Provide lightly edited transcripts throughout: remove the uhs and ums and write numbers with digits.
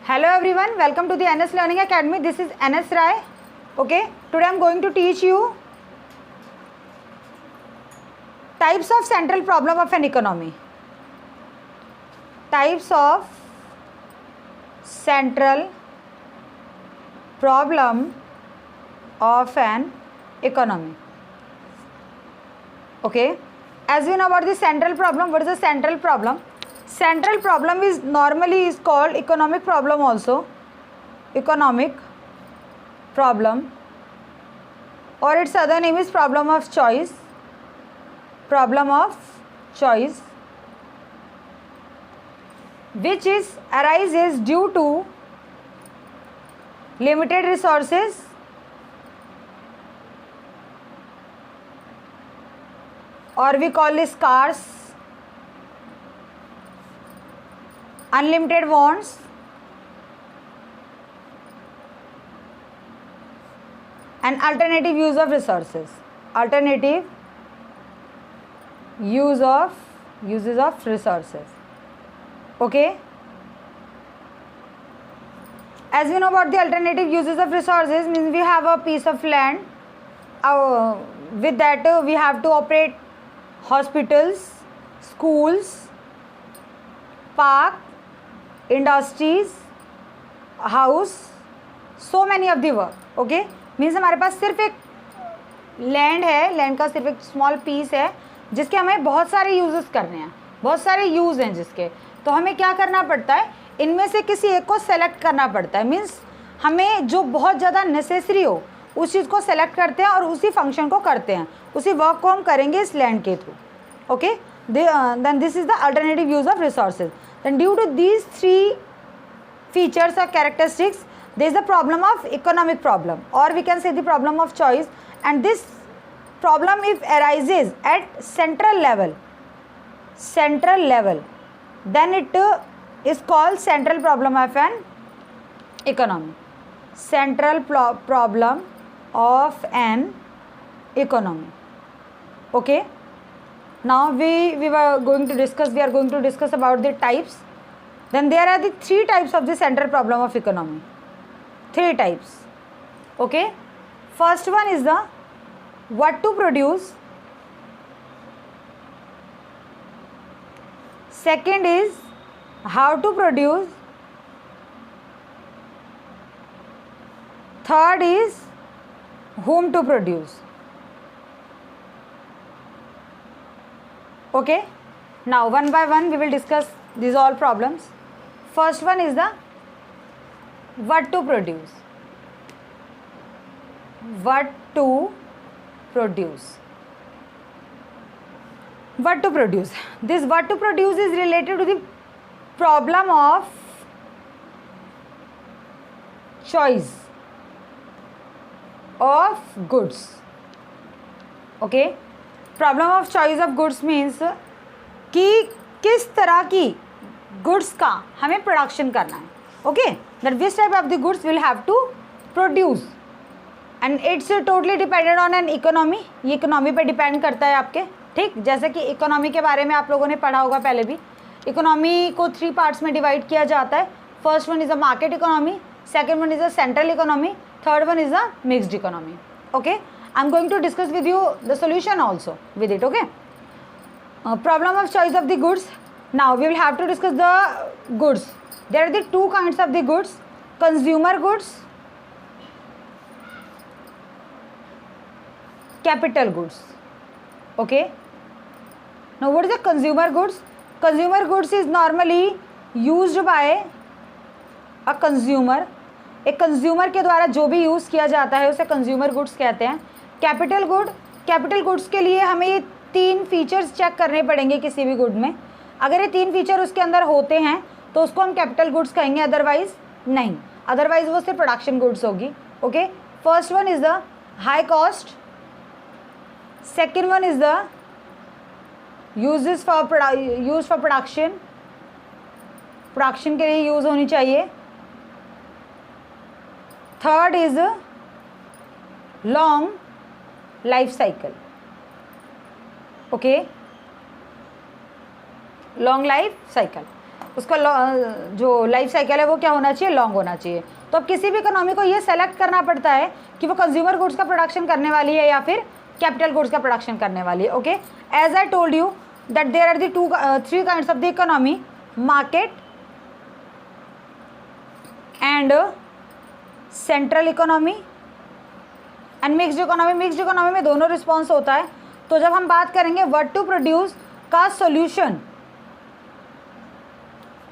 Hello everyone, welcome to the NS Learning Academy. This is NS Rai. Okay, today I am going to teach you types of central problem of an economy. Types of central problem of an economy. Okay, as we know about the central problem, what is the central problem? Central problem is normally called economic problem also, economic problem, or its other name is problem of choice, which arises due to limited resources or we call it scarce, unlimited wants, and alternative use of resources. Alternative uses of resources. Okay. As we know about the alternative uses of resources, means we have a piece of land. With that, we have to operate hospitals, schools, park, industries, house, so many of the work. Okay, means हमारे पास सिर्फ एक land है, land का सिर्फ एक small piece है जिसके हमें बहुत सारे यूजेस करने हैं, बहुत सारे यूज़ हैं जिसके. तो हमें क्या करना पड़ता है, इनमें से किसी एक को सेलेक्ट करना पड़ता है. मीन्स हमें जो बहुत ज़्यादा नेसेसरी हो उस चीज़ को सेलेक्ट करते हैं और उसी फंक्शन को करते हैं, उसी वर्क को हम करेंगे इस लैंड के through. Okay, then this is the alternative use of resources. Then due to these three features or characteristics, there is the problem of economic problem, or we can say the problem of choice. And this problem, if arises at central level, then it is called central problem of an economy. Central problem of an economy. Okay. Now we are going to discuss about the types. Then there are the three types of the central problem of economy. Three types. Okay. First one is the what to produce. Second is how to produce. Third is whom to produce. Okay, now one by one we will discuss these all problems. First one is the what to produce. What to produce. What to produce. This what to produce is related to the problem of choice of goods. Okay, problem of choice of goods means कि किस तरह की goods का हमें production करना है. Okay, that which type of the goods will have to produce, and it's totally depended on an economy. ये economy पे डिपेंड करता है आपके. ठीक, जैसे कि इकोनॉमी के बारे में आप लोगों ने पढ़ा होगा पहले भी. इकोनॉमी को थ्री पार्ट्स में डिवाइड किया जाता है. First one is a market economy, second one is a central economy, third one is a mixed economy. Okay, I'm going to discuss with you the solution also with it. Okay, problem of choice of the goods. Now we will have to discuss the goods. There are the two kinds of the goods: consumer goods, capital goods. Okay, now what is the consumer goods? Consumer goods is normally used by a consumer. एक consumer के द्वारा जो भी use किया जाता है उसे consumer goods कहते हैं. कैपिटल गुड्स के लिए हमें ये तीन फीचर्स चेक करने पड़ेंगे किसी भी गुड में. अगर ये तीन फीचर उसके अंदर होते हैं तो उसको हम कैपिटल गुड्स कहेंगे, अदरवाइज नहीं. अदरवाइज वो सिर्फ प्रोडक्शन गुड्स होगी. Okay, first one is the high cost, second one is the use for production के लिए यूज़ होनी चाहिए. Third is long life cycle. Okay, long life cycle. उसका जो लाइफ साइकिल है वो क्या होना चाहिए, लॉन्ग होना चाहिए। तो अब किसी भी इकोनॉमी को ये सेलेक्ट करना पड़ता है कि वो कंज्यूमर गुड्स का प्रोडक्शन करने वाली है या फिर कैपिटल गुड्स का प्रोडक्शन करने वाली है। Okay, as I told you that there are the three kinds of the economy, market and central economy and mixed economy. Mixed economy में दोनों रिस्पॉन्स होता है। तो जब हम बात करेंगे व्हाट टू प्रोड्यूस का सॉल्यूशन,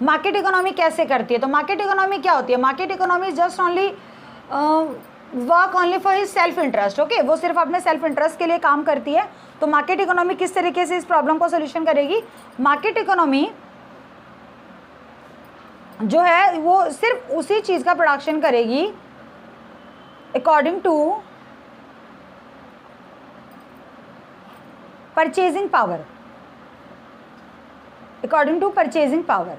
मार्केट इकोनॉमी कैसे करती है, तो मार्केट इकोनॉमी क्या होती है, market economy just only work only for his self interest. Okay, वो सिर्फ अपने सेल्फ इंटरेस्ट के लिए काम करती है। तो मार्केट इकोनॉमी किस तरीके से इस प्रॉब्लम को सोल्यूशन करेगी, मार्केट इकोनॉमी जो है वो सिर्फ उसी चीज का प्रोडक्शन करेगी according to purchasing power, according to purchasing power.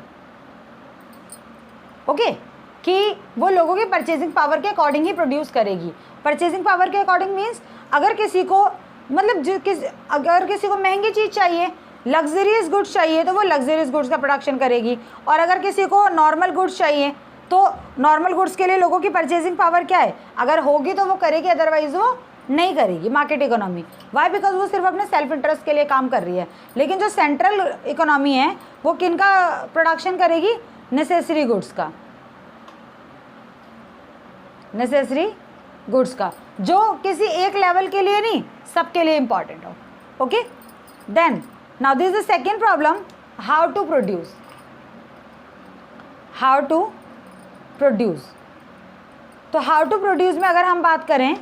Okay, कि वो लोगों की परचेजिंग पावर के अकॉर्डिंग ही प्रोड्यूस करेगी। परचेजिंग पावर के अकॉर्डिंग मीन्स अगर किसी को अगर किसी को महंगी चीज़ चाहिए, लग्जरियस गुड्स चाहिए, तो वो लग्जरियस गुड्स का प्रोडक्शन करेगी। और अगर किसी को नॉर्मल गुड्स चाहिए तो नॉर्मल गुड्स के लिए लोगों की परचेजिंग पावर क्या है, अगर होगी तो वो करेगी, अदरवाइज वो नहीं करेगी। मार्केट इकोनॉमी वाई, बिकॉज वो सिर्फ अपने सेल्फ इंटरेस्ट के लिए काम कर रही है। लेकिन जो सेंट्रल इकोनॉमी है वो किन का प्रोडक्शन करेगी, नेसेसरी गुड्स का, नेसेसरी गुड्स का, जो किसी एक लेवल के लिए नहीं, सबके लिए इंपॉर्टेंट हो। Okay, then now this is the second problem, how to produce, how to produce. तो हाउ टू प्रोड्यूस में अगर हम बात करें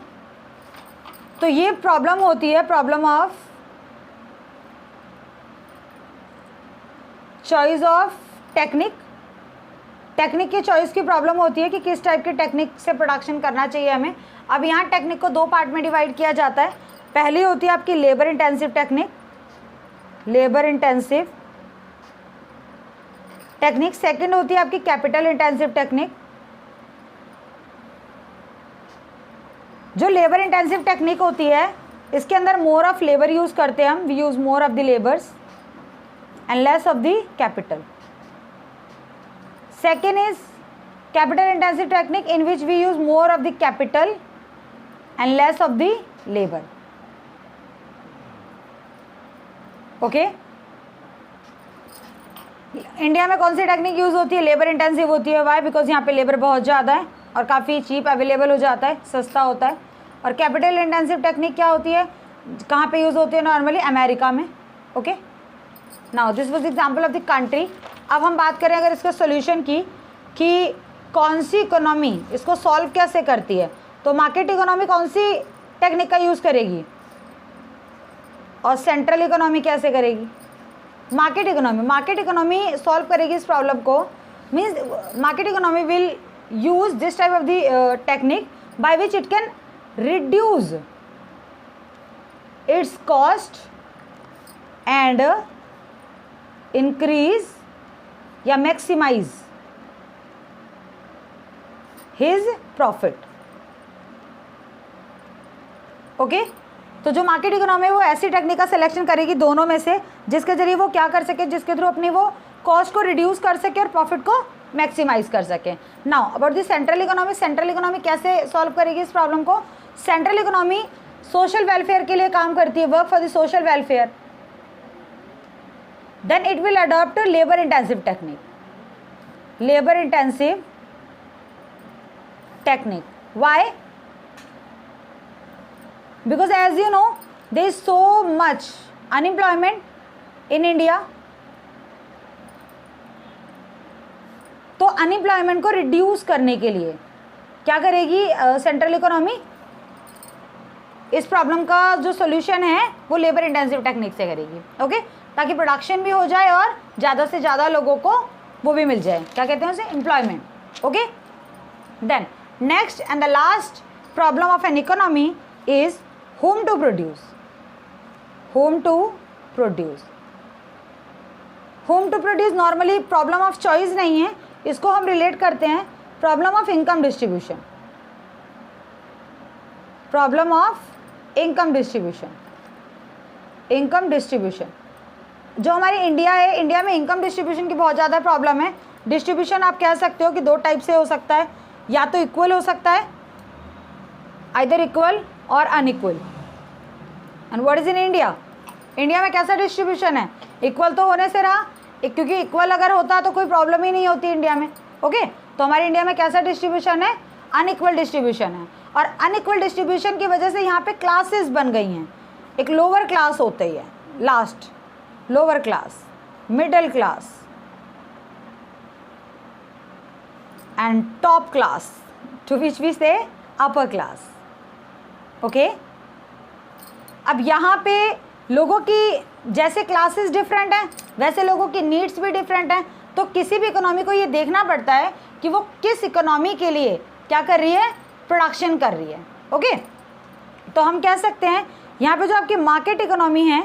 तो ये प्रॉब्लम होती है problem of choice of technique. Technique की चॉइस की प्रॉब्लम होती है कि किस टाइप के टेक्निक से प्रोडक्शन करना चाहिए हमें। अब यहाँ टेक्निक को दो पार्ट में डिवाइड किया जाता है। पहली होती है आपकी labour intensive technique, labour intensive technique. Second होती है आपकी कैपिटल इंटेंसिव टेक्निक। जो लेबर इंटेंसिव टेक्निक होती है इसके अंदर मोर ऑफ लेबर यूज करते हैं हम, we use more of the labours and less of the capital. Second is capital intensive technique in which we use more of the capital and less of the labour. Okay, India में कौन सी technique use होती है, labour intensive होती है। Y, because यहाँ पे labour बहुत ज़्यादा है और काफ़ी चीप अवेलेबल हो जाता है, सस्ता होता है। और कैपिटल इंटेंसिव टेक्निक क्या होती है, कहाँ पे यूज़ होती है, नॉर्मली अमेरिका में। Okay, now this was example of the country. अब हम बात करें अगर इसका सॉल्यूशन की कि कौन सी इकोनॉमी इसको सॉल्व कैसे करती है, तो मार्केट इकोनॉमी कौन सी टेक्निक का यूज़ करेगी और सेंट्रल इकोनॉमी कैसे करेगी, मार्केट इकोनॉमी सॉल्व करेगी इस प्रॉब्लम को। Means market economy will use this type of the technique by which it can reduce its cost and increase या maximize his profit। ओके, तो जो मार्केट इकोनॉमी है वो ऐसी टेक्निक का सिलेक्शन करेगी दोनों में से जिसके जरिए वो क्या कर सके, जिसके थ्रू अपनी वो कॉस्ट को रिड्यूस कर सके और प्रॉफिट को मैक्सिमाइज कर सके। Now about the central economy, central economy कैसे सॉल्व करेगी इस प्रॉब्लम को। सेंट्रल इकोनॉमी सोशल वेलफेयर के लिए काम करती है, work for the social welfare. Then it will adopt labour intensive technique, labour intensive technique. Why, because as you know there is so much unemployment in India. तो unemployment को reduce करने के लिए क्या करेगी सेंट्रल इकोनॉमी, इस problem का जो सॉल्यूशन है वो लेबर इंटेंसिव टेक्निक से करेगी। ओके, ताकि प्रोडक्शन भी हो जाए और ज़्यादा से ज़्यादा लोगों को वो भी मिल जाए, क्या कहते हैं उसे, employment. Okay, then next and the last problem of an economy is whom to produce, whom to produce, whom to produce normally problem of choice नहीं है, इसको हम रिलेट करते हैं problem of income distribution, problem of income distribution, income distribution. जो हमारी India है, India में इनकम डिस्ट्रीब्यूशन की बहुत ज़्यादा प्रॉब्लम है। डिस्ट्रीब्यूशन आप कह सकते हो कि दो टाइप से हो सकता है, या तो इक्वल हो सकता है, आइदर इक्वल और unequal. And what is in India? India में कैसा डिस्ट्रीब्यूशन है? इक्वल तो होने से रहा, क्योंकि इक्वल अगर होता तो कोई प्रॉब्लम ही नहीं होती इंडिया में। ओके, तो हमारे इंडिया में कैसा डिस्ट्रीब्यूशन है? अनइक्वल डिस्ट्रीब्यूशन है। और अनइक्वल डिस्ट्रीब्यूशन की वजह से यहाँ पे क्लासेस बन गई हैं। एक लोअर क्लास होता ही है, last lower class, middle class and top class, to which we say upper class. Okay, अब यहाँ पे लोगों की जैसे क्लासेस डिफरेंट हैं, वैसे लोगों की नीड्स भी डिफरेंट हैं। तो किसी भी इकोनॉमी को ये देखना पड़ता है कि वो किस इकोनॉमी के लिए क्या कर रही है, प्रोडक्शन कर रही है। ओके, तो हम कह सकते हैं यहाँ पे जो आपकी मार्केट इकोनॉमी है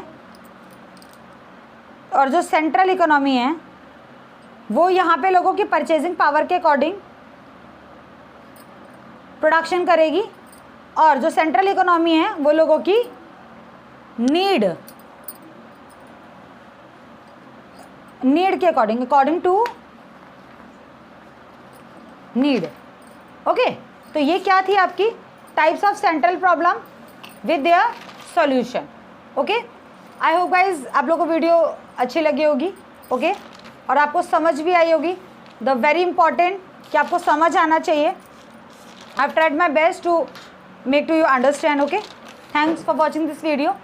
और जो सेंट्रल इकोनॉमी है, वो यहाँ पे लोगों की परचेजिंग पावर के अकॉर्डिंग प्रोडक्शन करेगी, और जो सेंट्रल इकोनॉमी है वो लोगों की नीड के अकॉर्डिंग टू नीड। ओके, तो ये क्या थी आपकी types of central problem with their solution. Okay, I hope guys आप लोगों को वीडियो अच्छी लगी होगी। ओके, और आपको समझ भी आई होगी। द वेरी इंपॉर्टेंट कि आपको समझ आना चाहिए। I have tried my best to make to you understand. Okay, thanks for watching this video.